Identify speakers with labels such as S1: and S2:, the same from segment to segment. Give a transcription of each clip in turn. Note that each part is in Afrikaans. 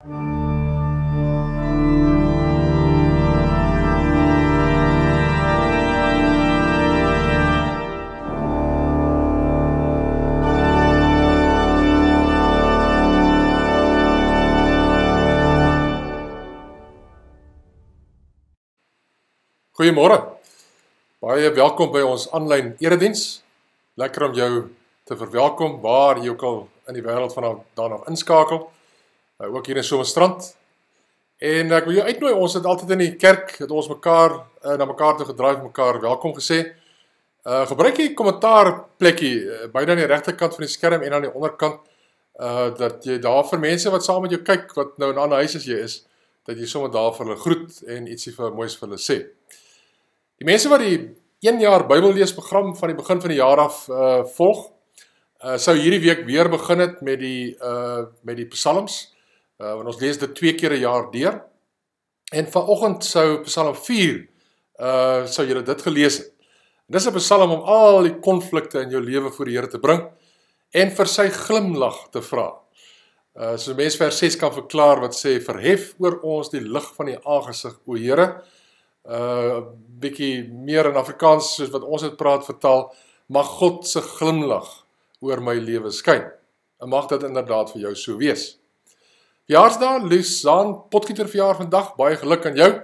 S1: Goeiemôre, baie welkom by ons aanlyn erediens. Lekker om jou te verwelkom waar jy ook al in die wêreld daarna inskakel, ook hier in Somerstrand. En ek wil jou uitnooi, ons het altyd in die kerk, het ons mekaar na mekaar toe gedraai, mekaar welkom gesê. Gebruik die kommentaarplekkie, beide aan die regterkant van die skerm en aan die onderkant, dat jy daar vir mense wat saam met jou kyk, wat nou in 'n ander huis as jy is, dat jy sommer daar vir hulle groet en ietsie moois vir hulle sê. Die mense wat die 1 jaar Bybelleesprogram van die begin van die jaar af volg, sou hierdie week weer begin het met die psalms, want ons lees dit 2 keer 'n jaar deur, en vanoggend sou Psalm 4, sou julle dit gelees het. Dit is 'n psalm om al die konflikte in jou lewe voor die Here te bring, en vir sy glimlag te vra. So mens vers 6 kan verklaar wat sê, verhef oor ons die lig van die aangesig, o Here, bietjie meer in Afrikaans, soos wat ons het praat, vertaal, mag God se glimlag oor my lewe skyn. En mag dit inderdaad vir jou so wees. Verjaarsdag, Luzaan Potgieter verjaar vandag, baie geluk aan jou,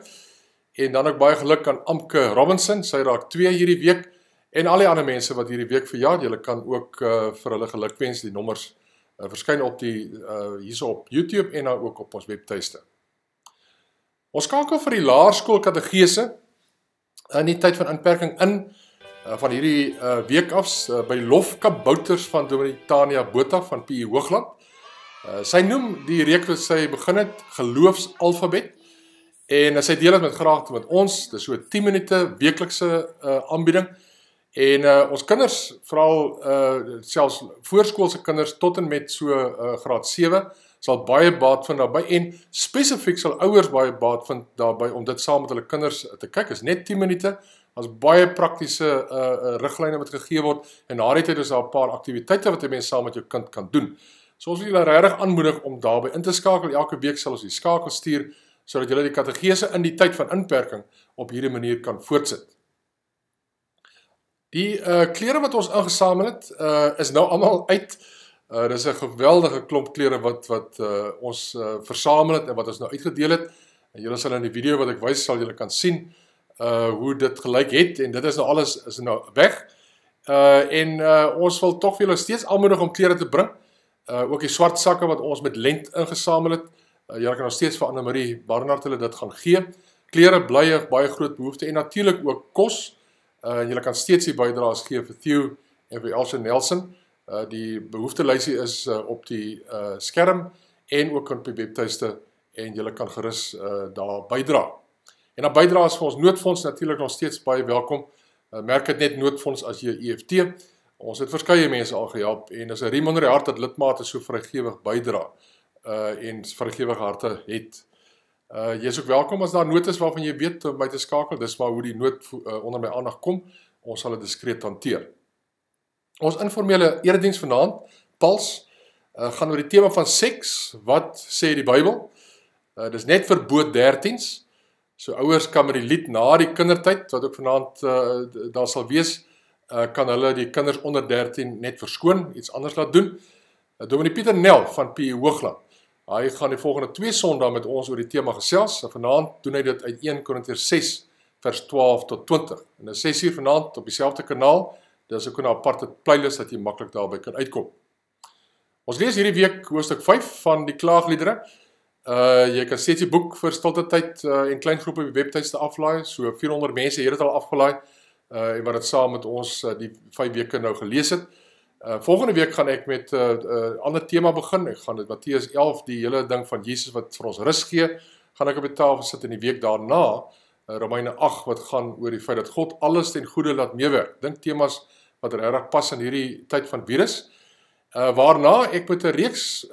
S1: en dan ook baie geluk aan Amke Robinson, sy raak 2 hierdie week, en al die ander mense wat hierdie week verjaar, julle kan ook vir hulle gelukwens, die nommers verskyn op hierso op YouTube, en dan ook op ons webtuiste. Ons skakel vir die laerskoolkategese in die tyd van inperking van hierdie week af, by Lofkabouters van Dominee Tania Botha van PE Hoogland. Sy noem die reeks wat sy begin het, geloofsalfabet, en sy deel het met graag met ons, dit is so 10 minute weeklikse aanbieding, en ons kinders, vooral selfs voorskoolse kinders, tot en met so graad 7, sal baie baat vind daarby, en spesifiek sal ouers baie baat vind daarby, om dit saam met hulle kinders te kyk, is net 10 minute, as baie praktiese riglyne wat gegee word, en na die tyd is daar 'n paar aktiwiteite wat jy mens saam met jou kind kan doen. So ons wil julle regtig aanmoedig om daarby in te skakel, elke week sal ons die skakel stuur, sodat julle die kategese in die tyd van inperking op hierdie manier kan voortsit. Die klere wat ons ingesamel het, is nou almal uit. Dit is 'n geweldige klomp klere wat ons versamel het en wat ons nou uitgedeel het. En julle sal in die video wat ek wys, sal julle kan sien hoe dit gelyk het, en dit is nou alles is nou weg. Ons wil tog vir julle steeds aanmoedig om klere te bring. Ook die swart sakke wat ons met lent ingesamel het. Julle kan nog steeds vir Anne-Marie Barnard hulle dit gaan gee. Klere bly 'n baie groot behoefte, en natuurlik ook kos. En julle kan steeds die bydraes gee vir Theo en vir Elsie Nelson. Die behoeftelysie is op die skerm, en ook op die webtuiste, en julle kan gerus daar bydra. En dan bydraes vir ons noodfonds natuurlik nog steeds baie welkom. Merk dit net noodfonds as jy EFT. Ons het verskeie mense al gehelp, en is 'n riem onder die hart dat lidmate so vrygewig bydra, en vrygewige harte het. Jy is ook welkom as daar nood is waarvan jy weet om by te skakel, dis maar hoe die nood onder my aandag kom, ons sal dit diskreet hanteer. Ons informele erediens vanaand, Pals, gaan oor die tema van seks, wat sê die Bybel? Dis net vir boot 13s, so ouers kan met die lied na die kindertyd, wat ook vanaand daar sal wees, kan hulle die kinders onder 13 net verskoon, iets anders laat doen. Dominee Pieter Nel van PE Hoogland, hy gaan die volgende 2 Sondae met ons oor die tema gesels, en vanaand doen hy dit uit 1 Korintiërs 6, vers 12 tot 20. En dit is 6 uur vanaand op dieselfde kanaal, dit is ook 'n aparte playlist dat jy maklik daarby kan uitkom. Ons lees hierdie week hoofstuk 5 van die klaagliedere. Jy kan steeds die boek vir stilte tyd en klein groepe op die webtuiste aflaai, so 400 mense het dit al afgelaai, en wat dit saam met ons die 5 weke nou gelees het. Volgende week gaan ek met 'n ander tema begin. Ek gaan dit Matteus 11, die hele ding van Jesus wat vir ons rus gee, gaan ek op die tafel sit, in die week daarna Romeine 8 wat gaan oor die feit dat God alles ten goeie laat meewerk. Dink temas wat regtig pas in hierdie tyd van virus. Waarna ek met 'n reeks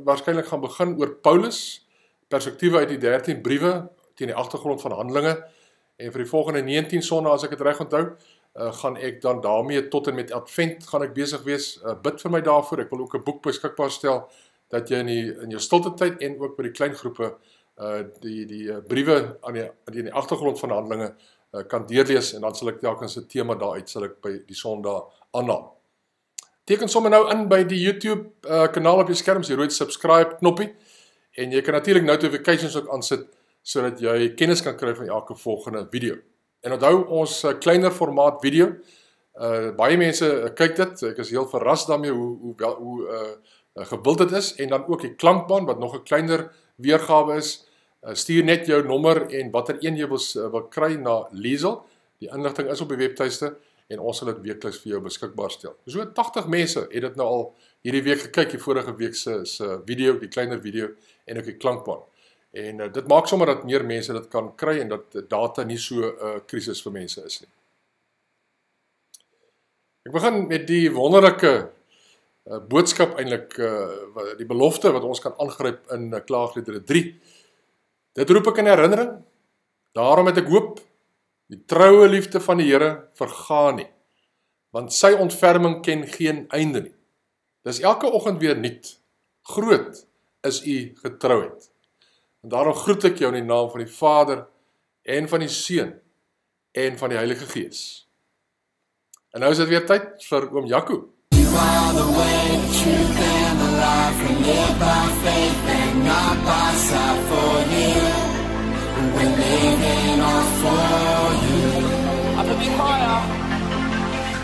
S1: waarskynlik gaan begin oor Paulus, perspektiewe uit die 13 briewe teen die agtergrond van Handelinge, en vir die volgende 19 sondae as ek dit reg onthou, gaan ek dan daarmee tot en met Advent gaan ek besig wees, bid vir my daarvoor. Ek wil ook 'n boek beskikbaar stel dat jy in jou stilte tyd en ook by die klein groepe die briewe in die agtergrond van handelinge kan deurlees, en dan sal ek telkens 'n tema daaruit sal ek by die Sondag aanhaal. Teken sommer nou in by die YouTube kanaal op jou skerm, die rooi subscribe knoppie, en jy kan natuurlik notifications ook aansit, sodat jy kennis kan kry van elke volgende video. En onthou ons kleiner formaat video, baie mense kyk dit, ek is heel verras daarmee hoe gewild dit is, en dan ook die klankbaan, wat nog 'n kleiner weergawe is. Stuur net jou nommer en watter een jy wil kry na Liesel. Die inligting is op die webtuiste, en ons sal dit weekliks vir jou beskikbaar stel. So 80 mense het dit nou al hierdie week gekyk, die vorige week se video, die kleiner video, en ook die klankbaan. En dit maak sommer dat meer mense dit kan kry, en dat data nie so 'n krisis vir mense is nie. Ek begin met die wonderlike boodskap eintlik, die belofte wat ons kan aangryp in Klaagliedere 3. Dit roep ek in herinnering, daarom het ek hoop, die troue liefde van die Here vergaan nie, want sy ontferming ken geen einde nie. Dis elke oggend weer nuut, groot is u getrouheid. En daarom groet ek jou in die naam van die Vader, en van die Seun, en van die Heilige Gees. En nou is dit weer tyd vir oom Jaco.
S2: You are the way, the truth, and the life. We live by faith and not by sight. For you, we're living all for you. Up a bit higher.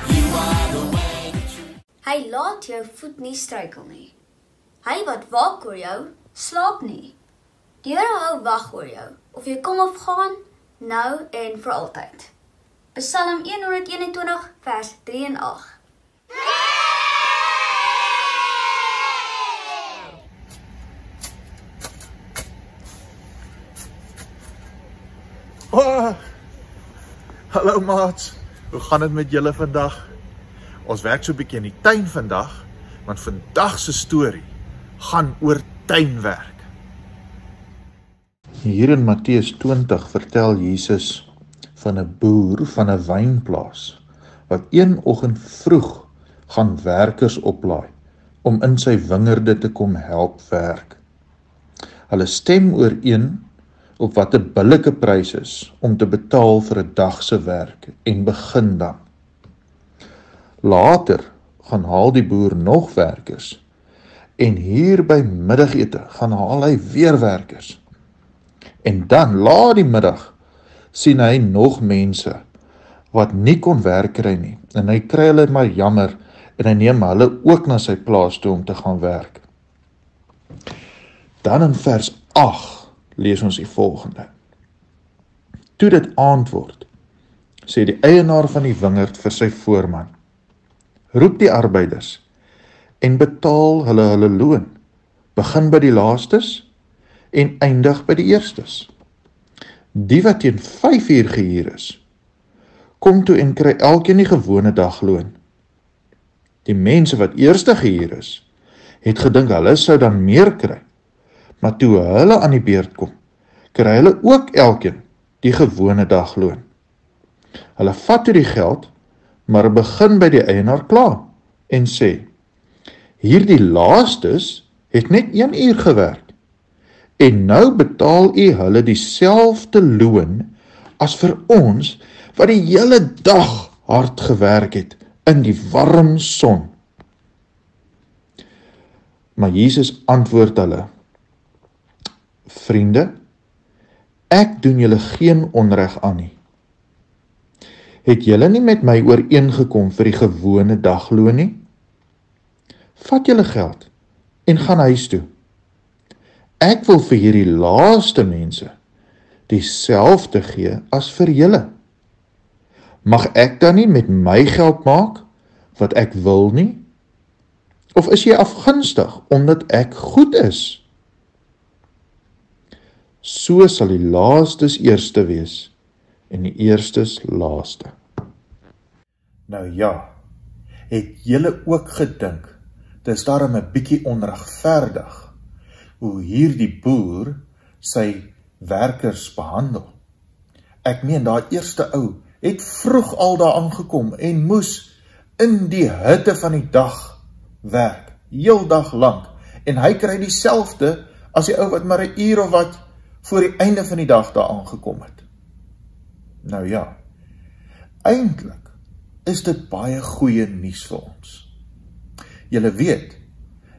S2: You are the way, the truth.
S3: Hy laat jou voet nie struikel nie. Hy wat waak oor jou, slaap nie. Die Here hou wag oor jou, of jy kom of gaan, nou en vir altyd. Psalm 121 vers 3 en 8.
S4: Oh, hallo maats, hoe gaan het met julle vandag? Ons werk so 'n bietjie in die tuin vandag, want vandag se storie gaan oor tuinwerk. Hier in Matteus 20 vertel Jesus van 'n boer van 'n wynplaas, wat een oggend vroeg gaan werkers oplaai, om in sy wingerde te kom help werk. Hulle stem ooreen op wat 'n billike prys is om te betaal vir 'n dag se werk, en begin dan. Later gaan haal die boer nog werkers, en hier by middagete gaan haal hy weer werkers. En dan, laat die middag, sien hy nog mense wat nie kon werk kry nie, en hy kry hulle maar jammer, en hy neem hulle ook na sy plaas toe om te gaan werk. Dan in vers 8 lees ons die volgende. Toe dit aand word, sê die eienaar van die wingerd vir sy voorman, roep die arbeiders en betaal hulle loon, begin by die laastes en eindig by die eerstes. Die wat teen 5 uur gehuur is, kom toe en kry elkeen die gewone dagloon. Die mense wat eerste gehuur is, het gedink hulle sou dan meer kry, maar toe hulle aan die beurt kom, kry hulle ook elkeen die gewone dagloon. Hulle vat toe die geld, maar begin by die eienaar kla en sê, hierdie laastes het net 1 uur gewerk, en nou betaal u hulle dieselfde loon as vir ons, wat die hele dag hard gewerk het in die warm son. Maar Jesus antwoord hulle, vriende, ek doen julle geen onreg aan nie. Het julle nie met my ooreengekom vir die gewone dagloon nie? Vat julle geld en gaan huis toe. Ek wil vir hierdie laaste mense dieselfde gee as vir julle. Mag ek dan nie met my geld maak wat ek wil nie? Of is jy afgunstig omdat ek goed is? So sal die laastes eerste wees en die eerstes laaste. Nou ja, het julle ook gedink, dis daarom 'n bietjie onregverdig hoe hierdie boer sy werkers behandel. Ek meen, daai eerste ou het vroeg al daar aangekom en moes in die hitte van die dag werk, heel dag lank, En hy kry dieselfde as die ou wat maar 'n uur of wat voor die einde van die dag daar aangekom het. Nou ja, eintlik is dit baie goeie nuus vir ons. Julle weet,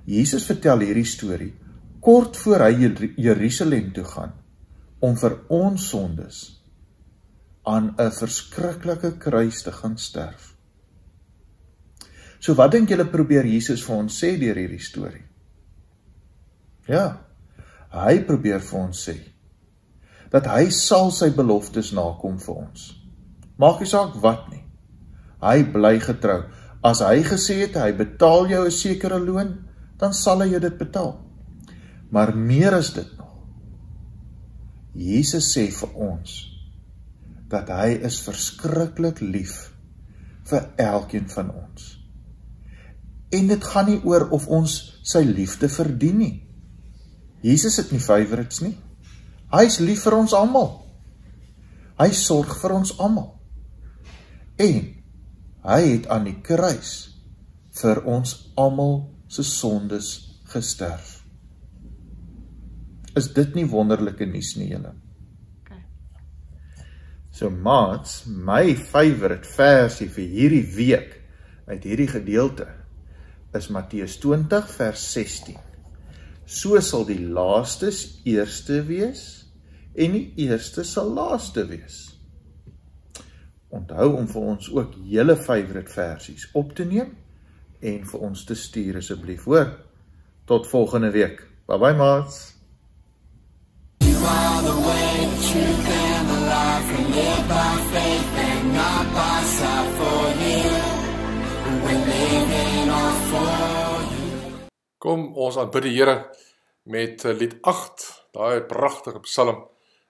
S4: Jesus vertel hierdie storie kort voor hy Jerusalem toe gaan, om vir ons sondes aan 'n verskriklike kruis te gaan sterf. So wat dink julle probeer Jesus vir ons sê deur hierdie storie? Ja, hy probeer vir ons sê, dat hy sal sy beloftes nakom vir ons. Maak nie saak wat nie. Hy bly getrou. As hy gesê het, hy betaal jou 'n sekere loon, dan sal hy jou dit betaal. Maar meer as dit nog. Jesus sê vir ons, dat hy is verskriklik lief vir elkeen van ons. En dit gaan nie oor of ons sy liefde verdien nie. Jesus het nie favorites nie. Hy is lief vir ons almal. Hy sorg vir ons almal. En hy het aan die kruis vir ons almal se sondes gesterf. Is dit nie wonderlike nuus nie, julle? So maats, my favorite versie vir hierdie week uit hierdie gedeelte is Matteus 20 vers 16. So sal die laastes eerste wees en die eerste sal laaste wees. Onthou om vir ons ook julle favorite versies op te neem en vir ons te stuur asseblief, hoor. Tot volgende week. Bye bye maats.
S2: You are the way, the truth and the life. We live by faith and not by sight. For you, we're living all for you.
S1: Kom ons aanbid die Here met lied 8, daai pragtige psalm.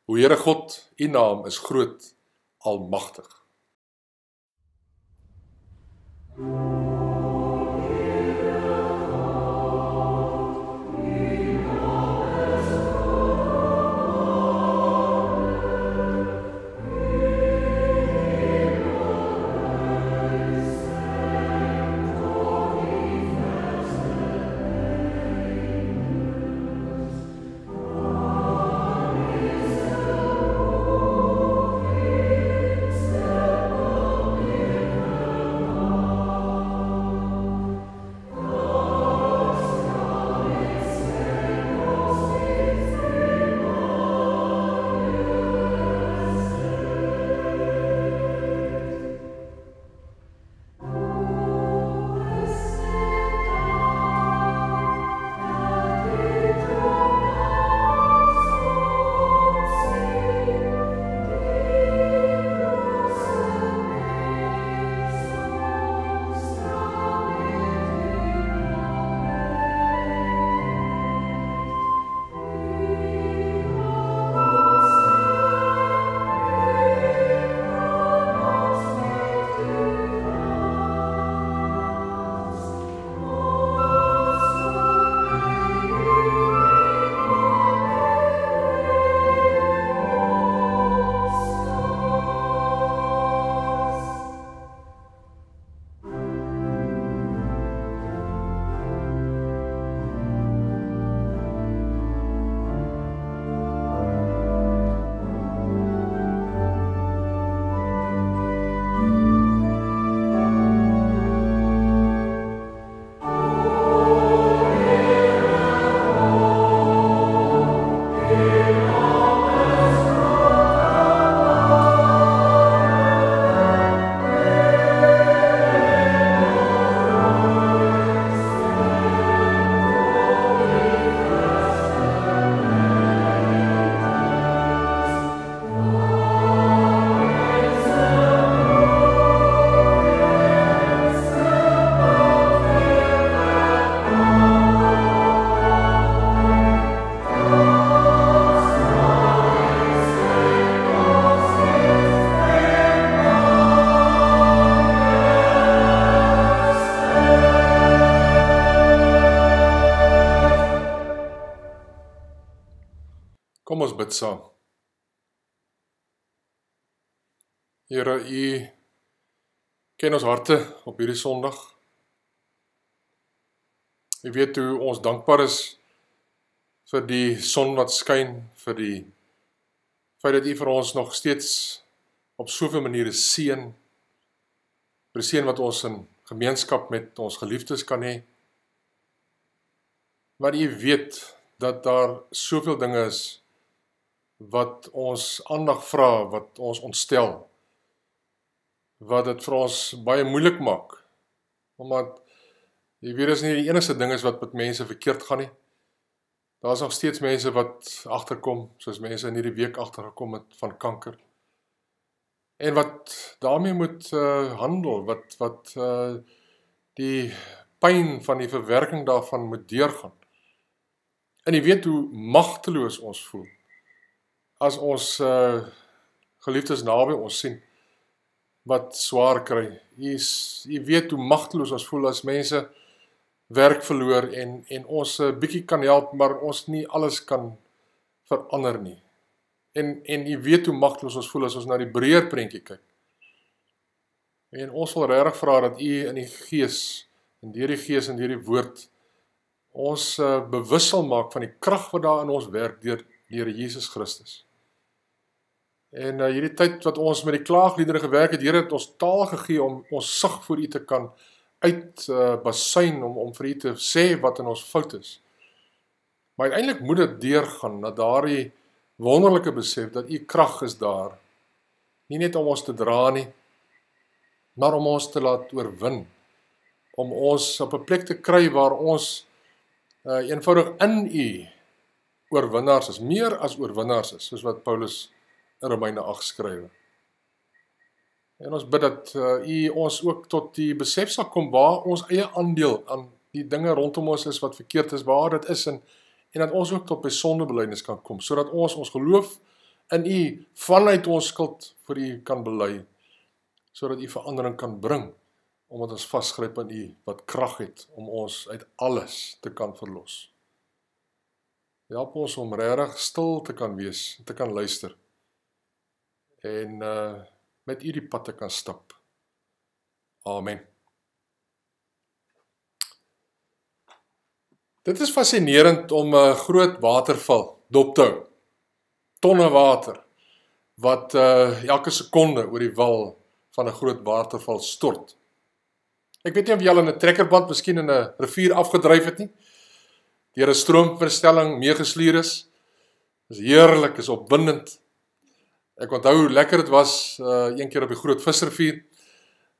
S1: O Here God, U naam is groot, almagtig. Kom ons bid saam. Here, U ken ons harte op hierdie Sondag. Jy weet hoe ons dankbaar is vir die son wat skyn, vir die feit dat U vir ons nog steeds op soveel maniere seën, vir die seën wat ons in gemeenskap met ons geliefdes kan hê. Maar U weet dat daar soveel dinge is wat ons aandag vra, wat ons ontstel, wat dit vir ons baie moeilik maak, omdat die virus nie die enigste ding is wat met mense verkeerd gaan nie. Daar is nog steeds mense wat agterkom, soos mense in hierdie week agtergekom het van kanker. En wat daarmee moet handel, wat die pyn van die verwerking daarvan moet deurgaan. En jy weet hoe magteloos ons voel, as ons geliefdes naby ons sien, wat swaar kry. Jy weet hoe magteloos ons voel as mense werk verloor en ons 'n bietjie kan help, maar ons nie alles kan verander nie. En jy weet hoe magteloos ons voel as ons na die breër prentjie kyk. En ons wil regtig vra dat U in die Gees, en deur die Gees en deur die Woord, ons bewus sal maak van die krag wat daar in ons werk deur Jesus Christus. En hierdie tyd wat ons met die klaagliedere gewerk het, Here het ons taal gegee om ons sug voor U te kan uitbasuin, om vir U te sê wat in ons fout is. Maar uiteindelik moet dit deurgaan na daardie wonderlike besef dat U krag is daar, nie net om ons te dra nie, maar om ons te laat oorwin, om ons op 'n plek te kry waar ons eenvoudig in U oorwinnaars is, meer as oorwinnaars is, soos wat Paulus in Romeine 8 skrywe. En ons bid dat U ons ook tot die besef sal kom waar ons eie aandeel aan die dinge rondom ons is wat verkeerd is, waar dit is, en dat ons ook tot by sondebelydenis kan kom, sodat ons geloof in U vanuit ons skuld vir U kan bely, sodat U verandering kan bring, omdat ons vasgryp aan U wat krag het om ons uit alles te kan verlos. Help ons om regtig stil te kan wees, te kan luister, en met U die pad te kan stap. Amen. Dit is fascinerend om 'n groot waterval dop te hou. Tonne water, wat elke sekonde oor die wal van 'n groot waterval stort. Ek weet nie of jy al in 'n trekkerband miskien in 'n rivier afgedryf het nie, deur 'n stroomverstelling meegesleer is. Dis heerlik, is opwindend. Ek onthou hoe lekker dit was, een keer op die Groot Visrivier,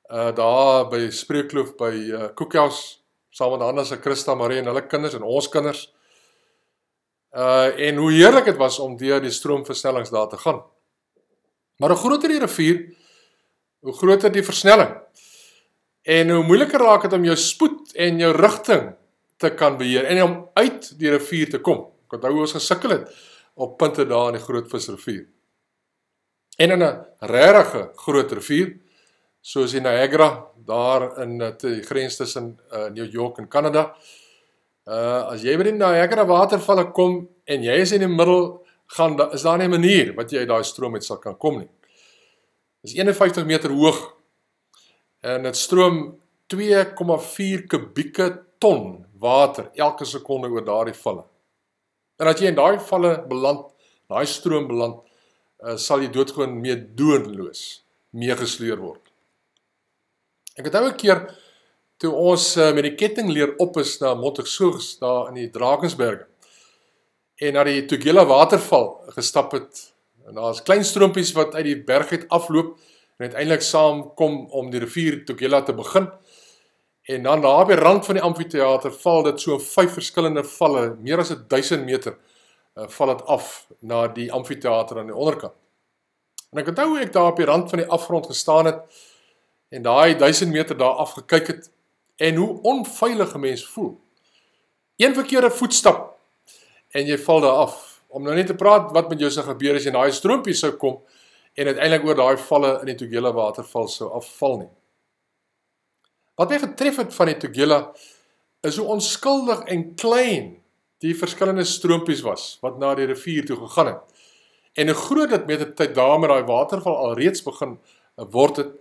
S1: daar by Spreekkloof by Koekhuis, saam met Hannes en Christa Marie en hulle kinders en ons kinders. En hoe heerlik het was om deur die stroomversnellings daar te gaan. Maar hoe groter die rivier, hoe groter die versnelling. En hoe moeiliker raak het om jou spoed en jou rigting te kan beheer en om uit die rivier te kom. Ek onthou hoe ons gesukkel het op punte daar in die Groot Visrivier. En in 'n regtig groot rivier, soos die Niagara, daar in die grens tussen New York en Canada. As jy by die Niagara watervalle kom, en jy is in die middel, is daar nie 'n manier wat jy uit daai stroom uit sal kan kom nie. Dit is 51 meter hoog, en het stroom 2,4 kubieke ton water, elke sekonde oor daardie valle. En as jy in daai valle beland, daai stroom beland, sal jy doodgewoon meedoenloos meegesleer word. Ek het nou 'n keer, toe ons met die kettingleer op is na Montexours, daar in die Drakensberge, en na die Tugela waterval gestap het, en daar is klein stroompies wat uit die berg uit afloop, en uiteindelik saamkom om die rivier Tugela te begin, en dan daar by die rand van die amfitheater val dit so 5 verskillende valle, meer as 1000 meter, val dit af na die amfitheater aan die onderkant. En ek onthou hoe ek daar op die rand van die afgrond gestaan het, en daai 1000 meter daar afgekyk het, en hoe onveilig 'n mens voel. Een verkeerde voetstap, en jy val daar af. Om nou net te praat wat met jou sou gebeur as jy in daai stroompie sou kom, en uiteindelik oor daai valle in die Tugela waterval sou afval nie. Wat my getref het van die Tugela, is hoe onskuldig en klein die verskillende stroompies was, wat na die rivier toe gegaan het. En hoe groot dit met die tyd daar met daai waterval al reeds begin word het,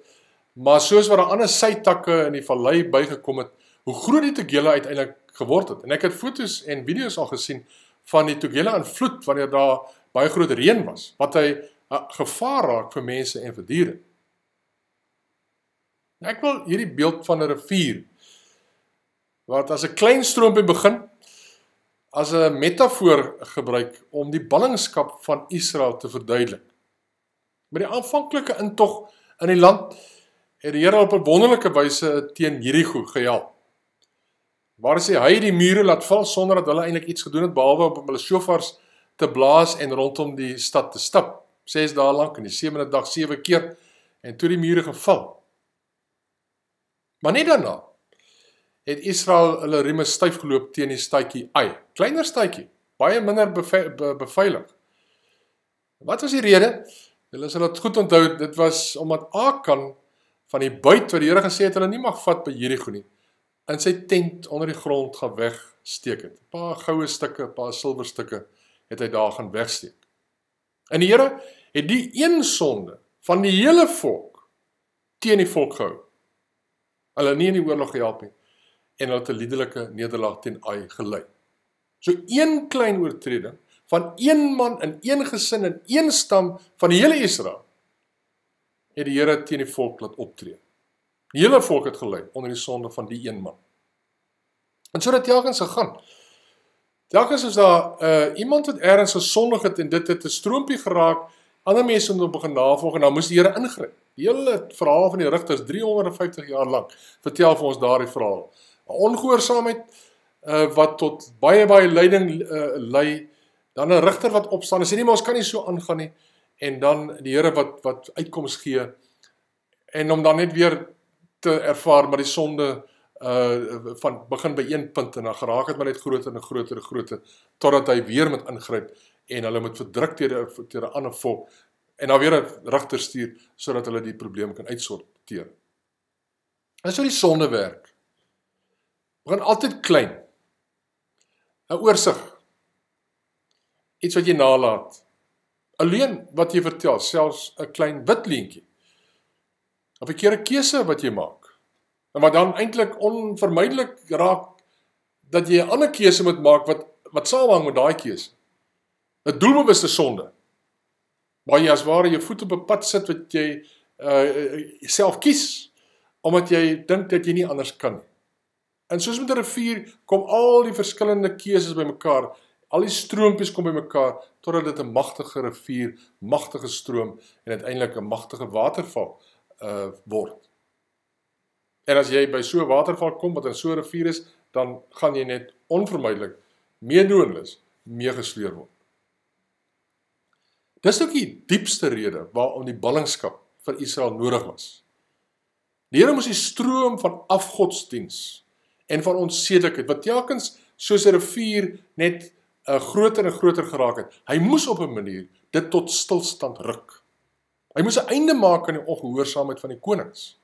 S1: maar soos wat daar ander sytakke in die vallei bygekom het, hoe groot die Tugela uiteindelik geword het. En ek het foto's en video's al gesien van die Tugela in vloed, wanneer daar baie groot reën was, wat hy gevaar raak vir mense en vir diere. Ek wil hierdie beeld van 'n rivier, wat as 'n klein stroompie begin, as 'n metafoor gebruik om die ballingskap van Israel te verduidelik. Met die aanvanklike intog in die land het die Here op 'n wonderlike wyse teen Jerigo gehelp. Waar hy die mure laat val sonder dat hulle eintlik iets gedoen het, behalwe om hulle shofars te blaas en rondom die stad te stap. 6 dae lank en die 7de dag 7 keer en toe die mure geval. Maar net daarna het Israel hulle rieme styf geloop teen die stadjie Ai. Kleiner stadjie, baie minder beveilig. Wat was die rede? Hulle sal dit goed onthou, dit was omdat Akan van die buit wat die Here gesê het hulle nie mag vat by Jerigo nie, in sy tent onder die grond gaan wegsteek het. 'n Paar goue stukke, 'n paar silwerstukke het hy daar gaan wegsteek. En die Here het die een sonde van die hele volk teen die volk gehou. Hulle nie in die oorlog gehelp nie en hulle het 'n liderlike nederlaag teen Ai gelei. So een klein oortreding van een man in een gesin in een stam van die hele Israel het die Here teen die volk laat optree. Die hele volk het gelei onder die sonde van die een man. En so dat telkens gegaan. Telkens is daar iemand wat ergens gesondig het en dit het 'n stroompie geraak, ander mense moet begin navolg en dan moes die Here ingryp. Die hele verhaal van die rigters 350 jaar lank vertel vir ons daardie verhaal. 'n Ongehoorsaamheid wat tot baie lyding lei, dan 'n rigter wat opstaan en sê nee, maar ons kan nie so aangaan nie, en dan die Here wat uitkoms gee en om dan net weer te ervaar maar die sonde van begin by een punt en dan geraak het maar net groter en groter totdat hy weer moet ingryp en hulle moet verdruk teen 'n ander volk en dan weer 'n regter stuur sodat hulle die probleem kan uitsorteer. En so die sonde werk. Begin altyd klein. 'n oorsig. Iets wat jy nalaat. Alleen wat jy vertel, selfs 'n klein wit leentjie. 'n verkeerde keuse wat jy maak. En wat dan eintlik onvermydelik raak dat jy 'n ander keuse moet maak wat saamhang met daai keuse. 'n Doelbewuste sonde. Waar jy as ware jou voet op 'n pad sit wat jy self kies omdat jy dink dat jy nie anders kan nie. En soos met 'n rivier kom al die verskillende keuses bymekaar, al die stroompies kom bymekaar totdat dit 'n magtige rivier, magtige stroom en uiteindelik 'n magtige waterval word. En as jy by so 'n waterval kom wat in so 'n rivier is, dan gaan jy net onvermydelik meedoenloos meegesleur word. Dis ook die diepste rede waarom die ballingskap vir Israel nodig was. Die Here moes die stroom van afgodsdiens en van onsedelikheid, wat telkens soos 'n rivier net groter en groter geraak het, hy moes op 'n manier dit tot stilstand ruk. Hy moes 'n einde maak aan die ongehoorsaamheid van die konings.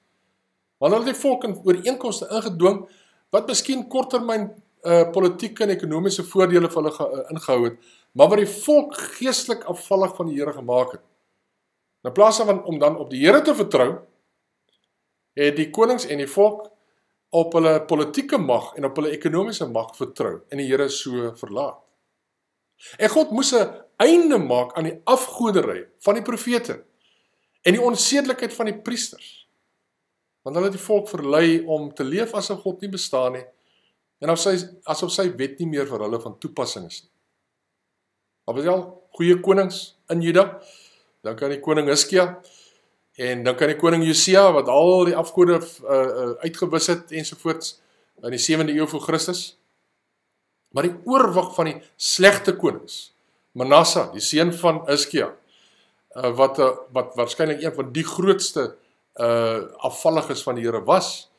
S1: Want hulle het die volk in ooreenkomste ingedwing, wat miskien korttermyn politieke en ekonomiese voordele vir hulle ingehou het, maar wat die volk geestelik afvallig van die Here gemaak het. In plaas van om dan op die Here te vertrou, het die konings en die volk op hulle politieke mag en op hulle ekonomiese mag vertrou en die Here so verlaat. En God moes 'n einde maak aan die afgoderry van die profete en die onsedelikheid van die priesters. Want hulle het die volk verlei om te leef asof God nie bestaan nie en asof sy wet nie meer vir hulle van toepassing is nie. Maar was al goeie konings in Juda, dan kan die koning Hiskia en dan kan die koning Josia wat al die afgode uitgewis het ensovoorts in die 7de eeu voor Christus. Maar die oorwig van die slegte konings, Manasseh, die seun van Hiskia, wat waarskynlik een van die grootste afvalliges van die Here was,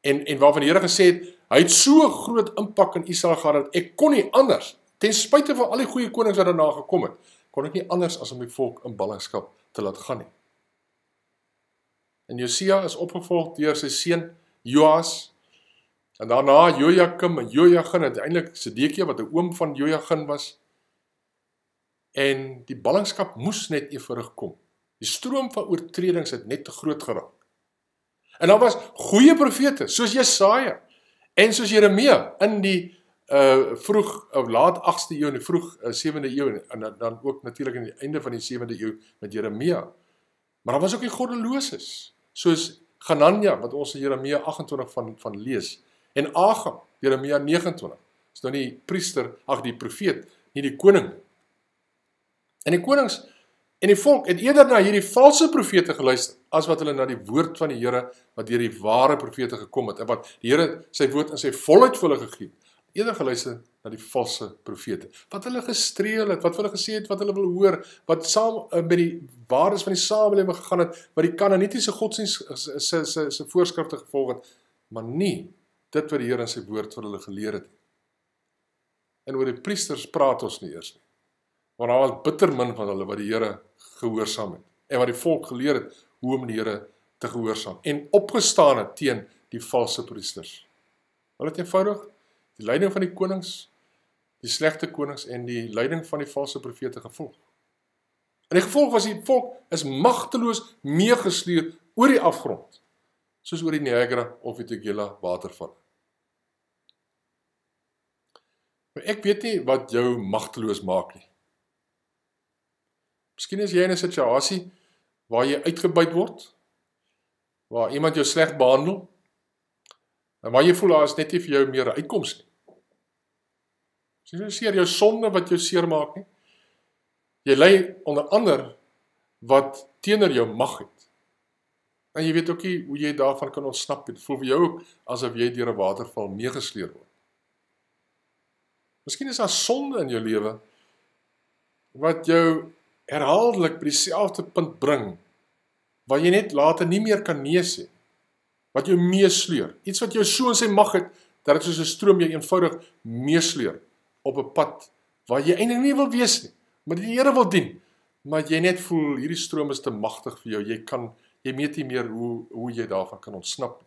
S1: en waarvan die Here gesê het, hy het so groot impak in Israel gehad, dat ek kon nie anders, ten spyte van al die goeie konings wat daarna gekom het, kon ek nie anders as om die volk in ballingskap te laat gaan nie. En Josia is opgevolg deur sy seun Joas, en daarna Jojakim en Jojagin, uiteindelik Sedekia wat 'n oom van Jojagin was, en die ballingskap moes net eenvoudig kom. Die stroom van oortredings het net te groot geraak. En daar was goeie profete, soos Jesaja, En soos Jeremia in die vroeg, laat 8ste eeu en die vroeg 7de eeu, en dan ook natuurlik in die einde van die 7de eeu met Jeremia. Maar daar was ook die goddeloses, soos Hanania, wat ons in Jeremia 28 van lees, en Agam, Jeremia 29, is nou nie priester, die profeet, nie die koning. En die konings en die volk het eerder na hierdie valse profete geluister, as wat hulle na die woord van die Here, wat deur die ware profete gekom het, en wat die Here sy woord in sy volheid vir hulle gegee het, eerder geluister na die valse profete, wat hulle gestreel het, wat hulle gesê het, wat hulle wil hoor, wat saam met die waardes van die samelewing gegaan het, wat die Kanaanitiese godsdienst sy voorskrifte gevolg het, maar nie dit wat die Here in sy woord vir hulle geleer het. En oor die priesters praat ons nie eers nie, want daar was bitter min van hulle wat die Here gehoorsaam het, en wat die volk geleer het, hoe om die Here te gehoorsaam, en opgestaan het teen die valse priesters. Hulle het eenvoudig die leiding van die konings, die slegte konings en die leiding van die valse profete gevolg. En die gevolg was die volk is magteloos meegesleer oor die afgrond, soos oor die Niagara of die Tugela waterval. Maar ek weet nie wat jou magteloos maak nie. Miskien is jy in 'n situasie waar jy uitgebuit word, waar iemand jou sleg behandel, en waar jy voel, daar is net nie vir jou meer 'n uitkoms nie. Dis nie seer jou sonde wat jou seer maak nie. Jy ly onder ander wat teenoor jou mag het. En jy weet ook nie hoe jy daarvan kan ontsnap. Dit voel vir jou ook asof jy deur 'n waterval meegesleer word. Miskien is daar sonde in jou lewe wat jou herhaaldelik by dieselfde punt bring, waar jy net later nie meer kan nee sê, wat jou meesleer, iets wat jou so in sy mag het, dat dit soos 'n stroom jou eenvoudig meesleer, op 'n pad, waar jy eintlik nie wil wees nie, maar die Here wil dien, maar jy net voel, hierdie stroom is te magtig vir jou, jy weet nie meer hoe jy daarvan kan ontsnap.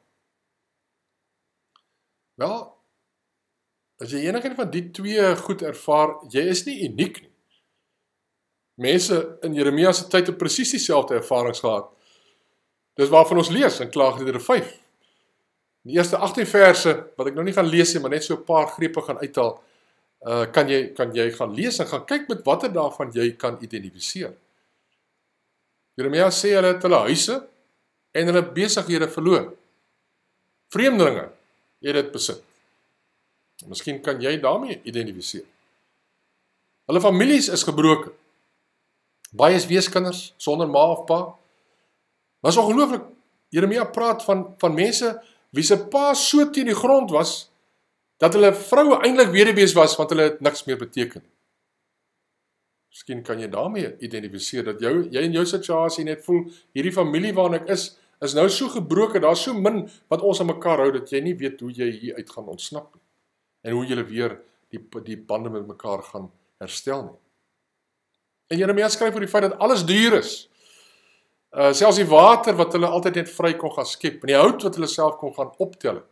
S1: Wel, as jy enige van die twee goed ervaar, jy is nie uniek nie. Mense in Jeremia se tyd het presies dieselfde ervarings gehad. Dis waarvan ons lees in Klaagliedere 5. Die eerste 18 verse, wat ek nou nie gaan lees nie, maar net so 'n paar grepe gaan uithaal, kan jy gaan lees en gaan kyk met watter daarvan jy kan identifiseer. Jeremia sê hulle het hulle huise en hulle besighede verloor. Vreemdelinge het dit besit. Miskien kan jy daarmee identifiseer. Hulle families is gebroken. Baie is weeskinders, sonder ma of pa. Maar is ongelooflik, Jeremia praat van mense wie se pa so teen die grond was, dat hulle vroue eintlik weduwees was, want hulle het niks meer beteken. Miskien kan jy daarmee identifiseer, dat jy in jou situasie net voel, hierdie familie waarin ek is nou so gebroken, daar is so min wat ons aan mekaar hou, dat jy nie weet hoe jy hier uit gaan ontsnap nie, en hoe jy weer die bande met mekaar gaan herstel nie. En Jeremia skryf oor die feit dat alles duur is, selfs die water wat hulle altyd net vry kon gaan skep, en die hout wat hulle self kon gaan optel,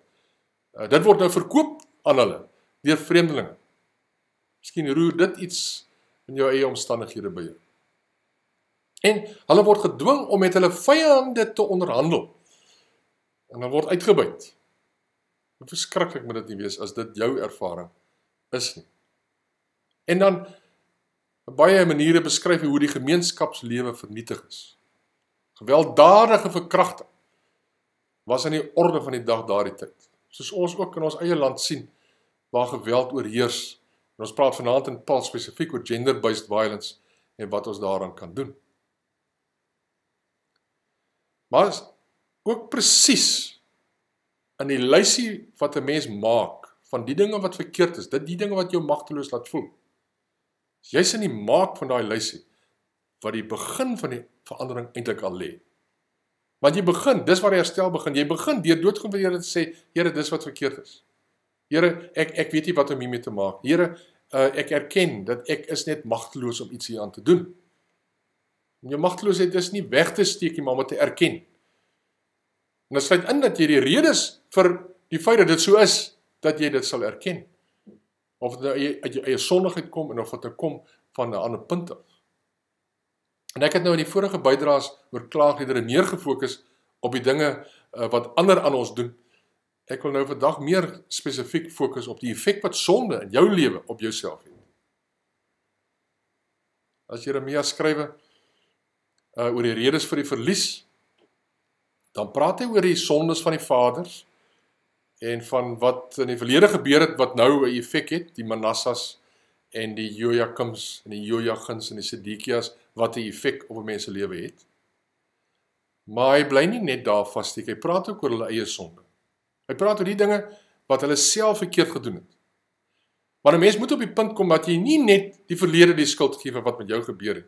S1: dit word nou verkoop aan hulle, deur vreemdelinge. Miskien roer dit iets in jou eie omstandighede by jou. En hulle word gedwing om met hulle vyande te onderhandel, en hulle word uitgebuit. Hoe verskriklik moet dit nie wees, as dit jou ervaring is nie. En dan, op baie maniere beskryf hy hoe die gemeenskapslewe vernietig is. Gewelddadige verkrachting was aan die orde van die dag daardie tyd. Soos ons ook in ons eie land sien, waar geweld oorheers. En ons praat vanaand in Paul spesifiek oor gender-based violence en wat ons daaraan kan doen. Maar is ook presies in die lysie wat 'n mens maak van die dinge wat verkeerd is, die dinge wat jou magteloos laat voel. Jy's in die maak van daai lysie wat die begin van die verandering eintlik al lê. Want jy begin, dis waar die herstel begin. Jy begin deur doodgewoon vir Here te sê, Here, dis wat verkeerd is. Here, ek weet nie wat om hiermee te maak. Here, ek erken dat ek is net magteloos om iets hieraan te doen. En jou magteloosheid is nie weg te steek nie, maar om te erken. En dit sluit in dat jy die redes vir die feit dat dit so is, dat jy dit sal erken. Of dit uit jou eie sondigheid kom, en of dit nou kom van 'n ander punt af. En ek het nou in die vorige bydraes oor klaagliedere meer gefokus op die dinge wat ander aan ons doen, Ek wil nou vandag meer spesifiek fokus op die effek wat sonde in jou lewe op jouself het. As Jeremia skrywe oor die redes vir die verlies, dan praat hy oor die sondes van die vaders en van wat in die verlede gebeur het wat nou 'n effek het, die Manassas en die Jojakims en die Jojagins en die Sedekias wat 'n effek op 'n mens se lewe het. Maar hy bly nie net daar vassteek, hy praat ook oor hulle eie sonde. Hy praat oor die dinge wat hulle self verkeerd gedoen het. Maar 'n mens moet op die punt kom dat jy nie net die verlede die skuld gee vir wat met jou gebeur het,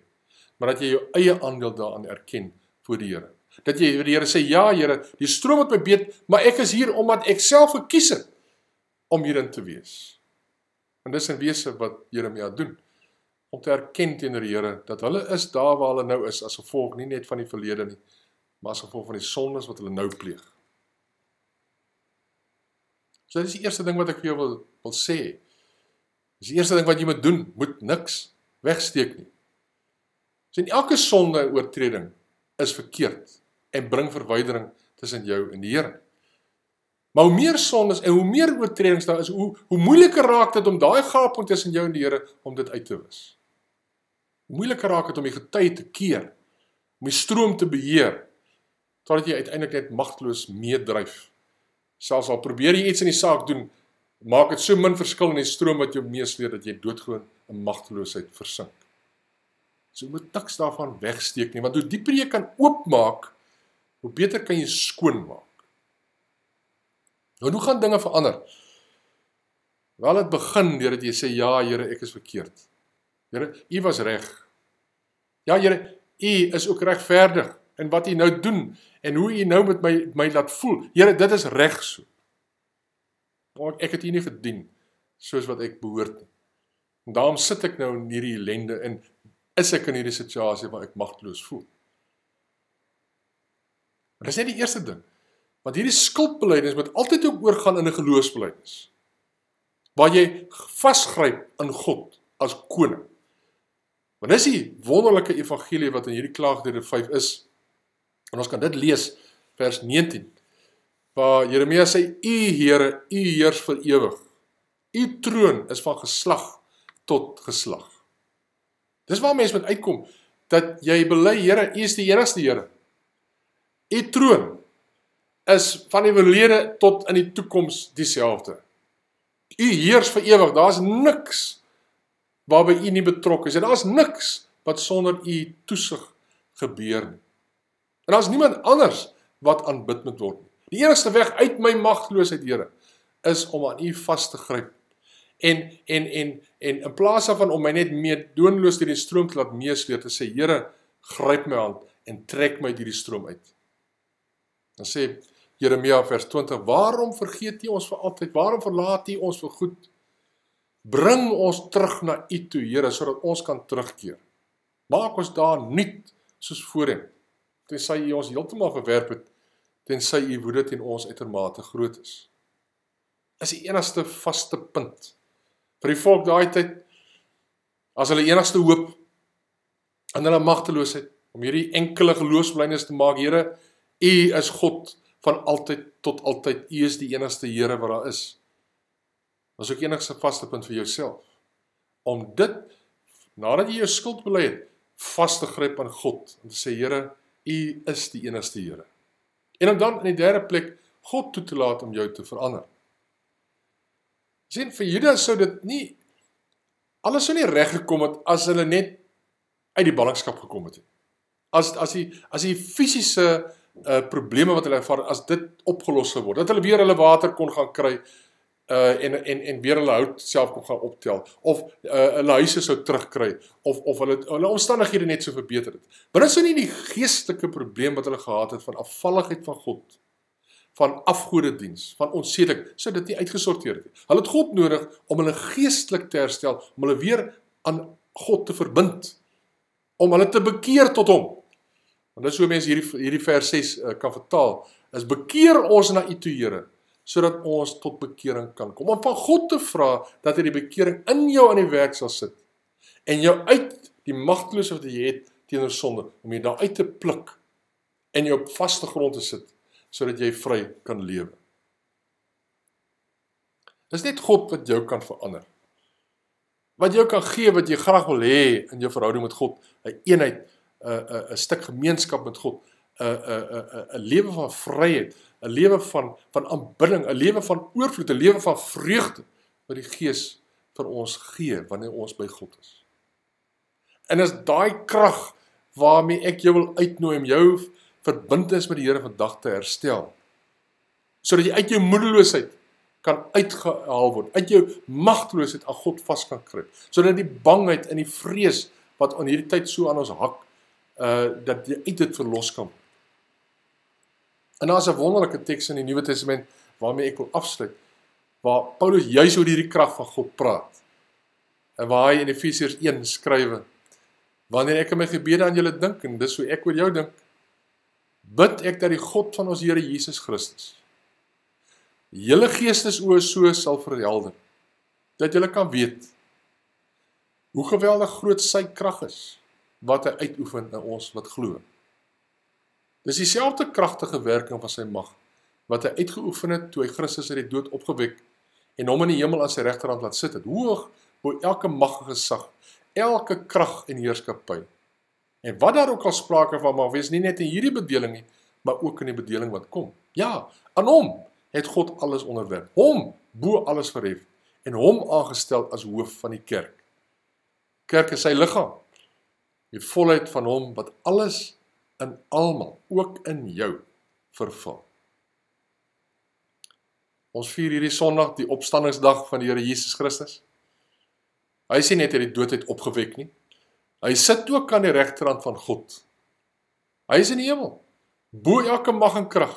S1: maar dat jy jou eie aandeel daaraan erken voor die Here. Dat jy vir die Here sê, ja Here, die stroom het my beet, maar ek is hier omdat ek self gekies het om hierin te wees. En dis in wese wat Jeremia doen, om te erken teenoor die Here, dat hulle is daar waar hulle nou is, as gevolg nie net van die verlede nie, maar as gevolg van die sondes wat hulle nou pleeg. So dit is die eerste ding wat ek vir jou wil sê. Dis die eerste ding wat jy moet doen, moet niks wegsteek nie. So in elke sonde en oortreding is verkeerd en bring verwydering tussen jou en die Here. Maar hoe meer sondes en hoe meer oortredings daar is, hoe moeiliker raak dit om daai gaping tussen jou en die Here om dit uit te wis. Hoe moeiliker raak dit om die getye te keer, om die stroom te beheer, totdat jy uiteindelik net magteloos meedryf. Selfs al probeer jy iets in die saak doen, maak dit so min verskil in die stroom wat jou meesleer, dat jy doodgewoon in magteloosheid versink. So jy moet niks daarvan wegsteek nie, want hoe dieper jy kan oopmaak, hoe beter kan jy skoonmaak. Nou, hoe gaan dinge verander? Wel, het begin deurdat jy sê, ja Here, ek is verkeerd. Here, U was reg. Ja Here, U is ook regverdig, en wat U nou doen, en hoe U nou met my laat voel, Here, dit is reg so. Maar ek het U nie gedien, soos wat ek behoort nie. En daarom sit ek nou in hierdie ellende, en is ek in hierdie situasie waar ek magteloos voel. Maar dis net die eerste ding, want hierdie skuldbelydenis moet altyd ook oorgaan in 'n geloofsbelydenis, waar jy vasgryp in God as koning. Want dis die wonderlike evangelie wat in hierdie klaagdere 5 is. En ons kan dit lees, vers 19, waar Jeremia sê, U Here, U heers vir ewig. U troon is van geslag tot geslag. Dis waar mens moet uitkom, dat jy bely, Here, U is die enigste Here. U troon is van die verlede tot in die toekoms dieselfde. U heers vir ewig, daar is niks waarby U nie betrokke is, en daar is niks wat sonder U toesig gebeur nie. En daar is niemand anders wat aanbid moet word nie. Die enigste weg uit my magteloosheid, Here, is om aan U vas te gryp. En in plaas daarvan om my net meedoenloos deur die stroom te laat meesleer, te sê, Here, gryp my hand en trek my deur die stroom uit. Dan sê Jeremia vers 20, waarom vergeet U ons vir altyd? Waarom verlaat U ons vir goed? Bring ons terug na U toe, Here, sodat ons kan terugkeer. Maak ons daar nuut soos voorheen, tensy U ons heeltemal verwerp het, tensy U woede teen ons uitermate groot is. Is die enigste vaste punt vir die volk daai tyd, as hulle enigste hoop in hulle magteloosheid, om hierdie enkele geloofsbelydenis te maak, Here, U is God van altyd tot altyd, U is die enigste Here wat daar is. Dat is ook enigste vaste punt vir jouself, om dit, nadat jy jou skuld bely het, vas te gryp aan God, en te sê, Here, U is die enigste Here. En om dan in die derde plek, God toe te laat om jou te verander. Sien, vir Juda sou dit nie, alles sou nie reg gekom het, as hulle net uit die ballingskap gekom het. As die fisiese probleme wat hulle ervaar, as dit opgelos sou word, dat hulle weer hulle water kon gaan kry, en weer hulle hout self kon gaan optel, of hulle huise sou terugkry, of hulle omstandighede net so verbeter het. Maar dit sou nie die geestelike probleem wat hulle gehad het, van afvalligheid van God, van afgodediens, van onsedelik, sou dit nie uitgesorteer het. Hulle het God nodig om hulle geestelik te herstel, om hulle weer aan God te verbind, om hulle te bekeer tot Hom. Want dit is hoe mense hierdie vers 6 kan vertaal, is bekeer ons na U toe, Here, sodat ons tot bekering kan kom. Om van God te vra, dat hy die bekering in jou aan die werk sal sit, en jou uit die magteloosheid wat jy het teenoor sonde, om jy daar uit te pluk, en jou op vaste grond te sit, sodat jy vry kan lewe. Dis net God wat jou kan verander. Wat jou kan gee, wat jy graag wil hê in jou verhouding met God, 'n eenheid, 'n stuk gemeenskap met God, 'n lewe van vryheid, 'n lewe van aanbidding, 'n lewe van oorvloed, 'n lewe van vreugde, wat die Gees vir ons gee, wanneer ons by God is. En is daai krag, waarmee ek jou wil uitnooi, om jou verbintenis met die Here vandag te herstel, sodat jy uit jou moedeloosheid kan uitgehaal word, uit jou magteloosheid aan God vas kan kruip, sodat die bangheid en die vrees, wat in hierdie tyd so aan ons hak, dat jy uit dit verlos kan word. En daar is 'n wonderlike teks in die Nuwe Testament, waarmee ek wil afsluit, waar Paulus juis oor hierdie krag van God praat, en waar hy in Efesiërs 1 skrywe, wanneer ek in my gebede aan julle dink, en dis hoe ek oor jou dink, bid ek dat die God van ons Here Jesus Christus, julle geestesoë so sal verhelder, dat julle kan weet, hoe geweldig groot sy krag is, wat hy uitoefen in ons wat glo. Dis dieselfde kragtige werking van sy mag, wat hy uitgeoefen het, toe hy Christus uit die dood opgewek, en hom in die hemel aan sy regterhand laat sit het, hoog bo elke mag en gesag, elke krag en heerskappy. En wat daar ook al sprake van mag wees, nie net in hierdie bedeling nie, maar ook in die bedeling wat kom. Ja, aan hom het God alles onderwerp, hom bo alles verhef, en hom aangestel as hoof van die kerk. Kerk is sy liggaam, die volheid van hom wat alles in almal, ook in jou, vervul. Ons vier hierdie Sondag die opstandingsdag van die Here Jesus Christus. Hy is nie net uit die dood uit opgewek nie. Hy sit ook aan die regterhand van God. Hy is in die hemel, bo elke mag en krag.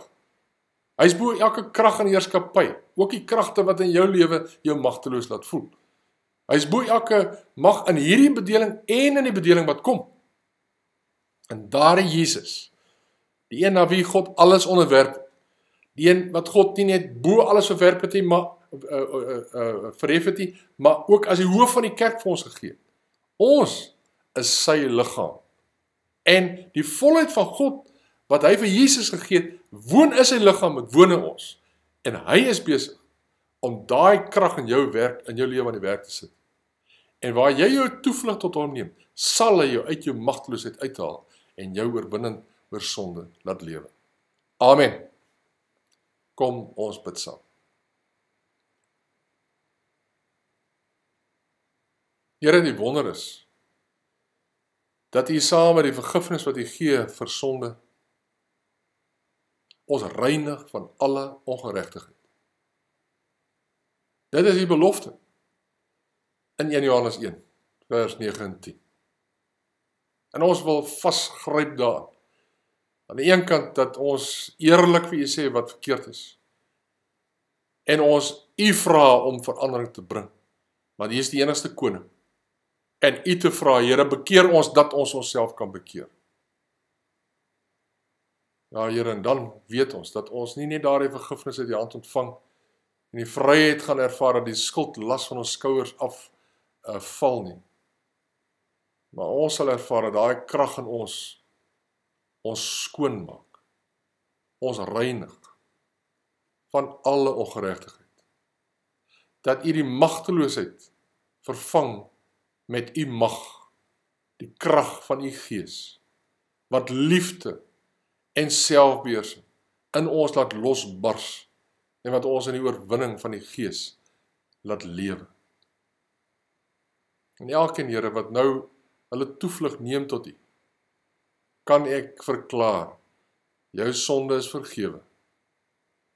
S1: Hy is bo elke krag en heerskappy, ook die kragte wat in jou lewe jou magteloos laat voel. Hy is bo elke mag in hierdie bedeling en in die bedeling wat kom. En daar is Jesus, die een na wie God alles onderwerp, die een wat God nie net bo alles verwerp het nie, maar verhef het nie, maar ook as die hoof van die kerk vir ons gegee. Ons is sy liggaam. En die volheid van God, wat hy vir Jesus gegee het, woon in sy liggaam, het woon in ons. En hy is besig om daai krag in jou werk, in jou lewe aan die werk te sit. En waar jy jou toevlug tot hom neem, sal hy jou uit jou magteloosheid uithaal, en jou oorwinnend oor sonde laat lewe. Amen. Kom ons bid saam. Here, die wonder is, dat U saam met die vergifnis wat U gee vir sonde, ons reinig van alle ongeregtigheid. Dit is die belofte in 1 Johannes 1, vers 9 en 10. En ons wil vasgryp daaraan. Aan die een kant dat ons eerlik vir U sê wat verkeerd is. En ons U vra om verandering te bring. Want U is die enigste koning. En U te vra, Here, bekeer ons dat ons onsself kan bekeer. Ja, Here, en dan weet ons dat ons nie net daardie vergifnis uit die hand ontvang en die vryheid gaan ervaar dat die skuldlas van ons skouers af val nie. Maar ons sal ervaar dat daai krag in ons skoon maak, ons reinig van alle ongeregtigheid. Dat U die magteloosheid vervang met U mag, die krag van U Gees, wat liefde en selfbeheersing in ons laat losbars, en wat ons in die oorwinning van die Gees laat lewe. En elkeen, Here, wat nou hulle toevlug neem tot U, kan ek verklaar, jou sonde is vergewe.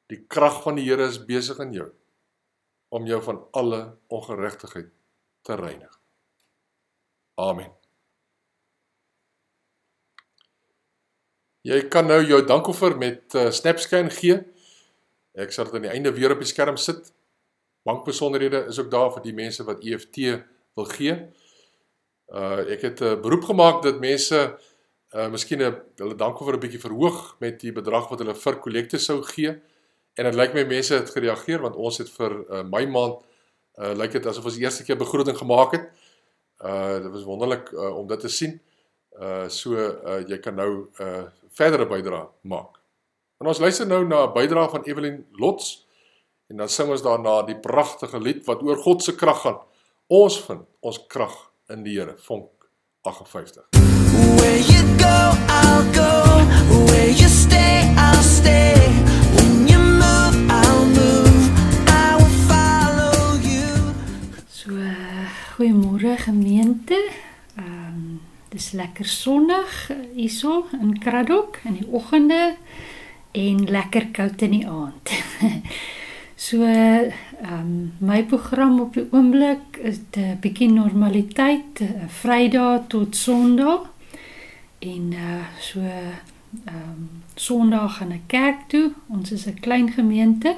S1: Die krag van die Here is besig in jou, om jou van alle ongeregtigheid te reinig. Amen. Jy kan nou jou dankoffer met Snapscan gee. Ek sal dit aan die einde weer op die skerm sit. Bankbesonderhede is ook daar vir die mense wat EFT wil gee. Ek het 'n beroep gemaak dat mense miskien hulle dankoffer 'n bietjie verhoog met die bedrag wat hulle vir kollekte sou gee. En dit lyk my mense het gereageer, want ons het vir my maand, lyk dit asof ons die eerste keer begroting gemaak het. Dit was wonderlik om dit te sien. Jy kan nou verdere bydrae maak. En ons luister nou na 'n bydrae van Evelyn Lots, En dan sing ons daarna die pragtige lied wat oor God se krag gaan. Ons vind ons krag in die Here, Vonk 58.
S2: Where you go, I'll go. Where you stay, I'll stay. When you move, I'll move. I will follow you.
S5: So, goeiemôre gemeente. Dis lekker sonnig hierso in Kraddock in die oggende en lekker koud in die aand. So, my program op die oomblik is 'n bietjie normaliteit, Vrydag tot Sondag. En so Sondag gaan ek kerk toe. Ons is 'n klein gemeente,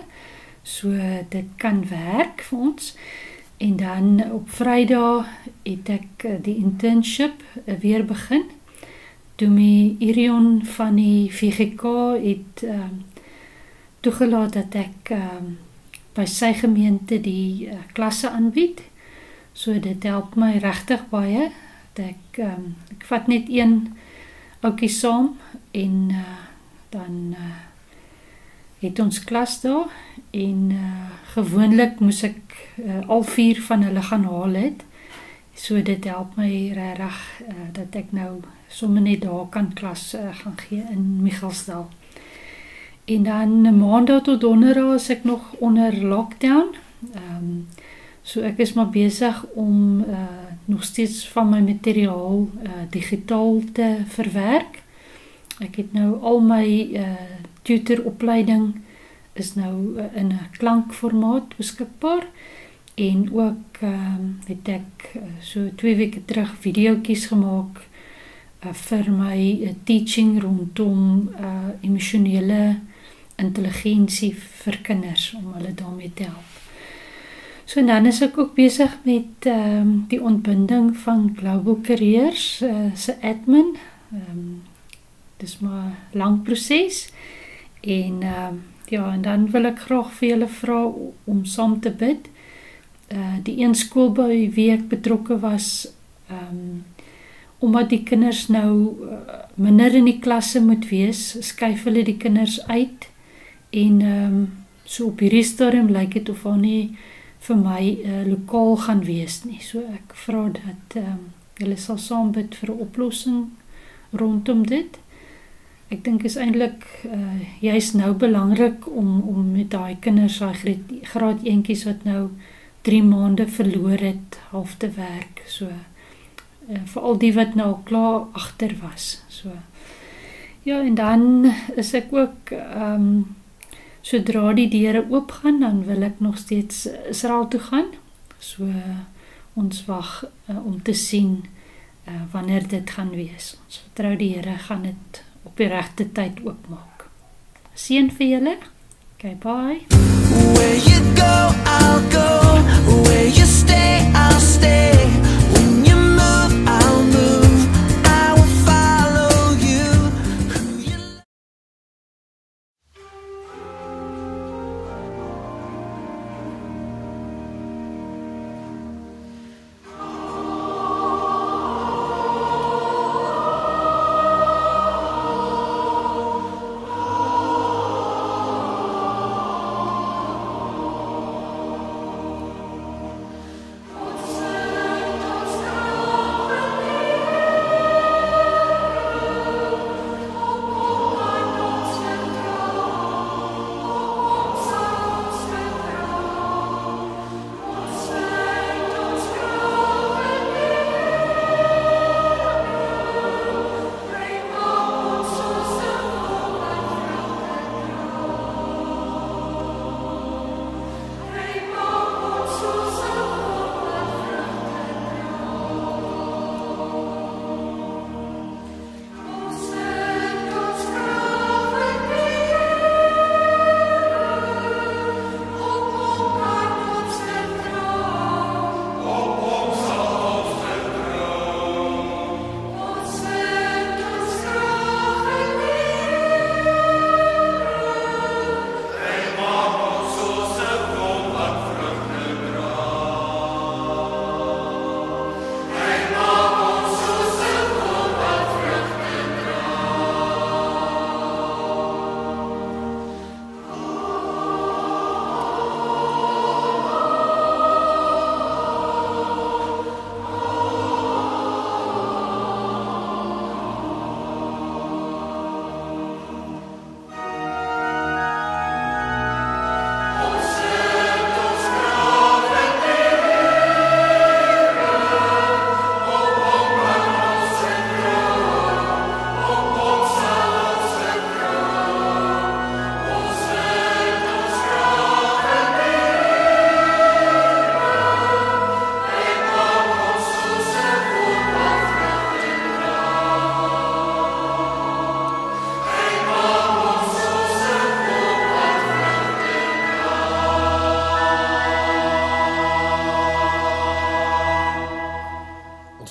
S5: so dit kan werk vir ons. En dan op Vrydag het ek die internship weer begin. Dominee Irion van die VGK het toegelaat dat ek by sy gemeente die klasse aanbied. So dit help my regtig baie. Ek vat net een ouetjie saam en dan het ons klas daar en gewoonlik moes ek al 4 van hulle gaan haal het. So dit help my regtig dat ek nou sommer net daar kan klas gaan gee in Michielsdal. En dan Maandag tot Donderdag is ek nog onder lockdown. So ek is maar besig om nog steeds van my materiaal digitaal te verwerk. Ek het nou al my tutoropleiding is nou in 'n klankformaat beskikbaar en ook het ek so 2 weke terug videoetjies gemaak vir my teaching rondom emosionele intelligensie vir kinders om hulle daarmee te help. So en dan is ek ook besig met die ontbinding van Global Careers se admin. Dis maar 'n lang proses en ja, en dan wil ek graag vir julle vra om saam te bid. Die een skool by wie ek betrokke was, omdat die kinders nou minder in die klasse moet wees, skuif hulle die kinders uit en so op hierdie stadium lyk dit of daar nie vir my lokaal gaan wees nie. So ek vra dat julle sal saam bid vir 'n oplossing rondom dit. Ek dink is eintlik juist nou belangrik om met daai kinders, daai graad eentjies wat nou 3 maande verloor het, half te werk. So vir al die wat nou klaar agter was. So ja, en dan is ek ook sodra die deure oopgaan, dan wil ek nog steeds Israel toe gaan. So ons wag om te sien wanneer dit gaan wees. Ons vertrou die Here gaan dit op die regte tyd oopmaak. Seën vir julle. Okay, bye.
S2: Where you go, I'll go. Where you stay, I'll stay. When you move, I'll move. I will follow you. Who you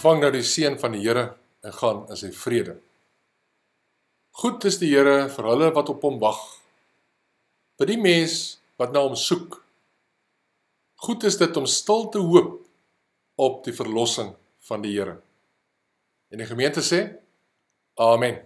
S1: ontvang nou die seën van die Here en gaan in sy vrede. Goed is die Here vir hulle wat op hom wag, vir die mens wat na hom soek. Goed is dit om stil te hoop op die verlossing van die Here. En die gemeente sê, Amen.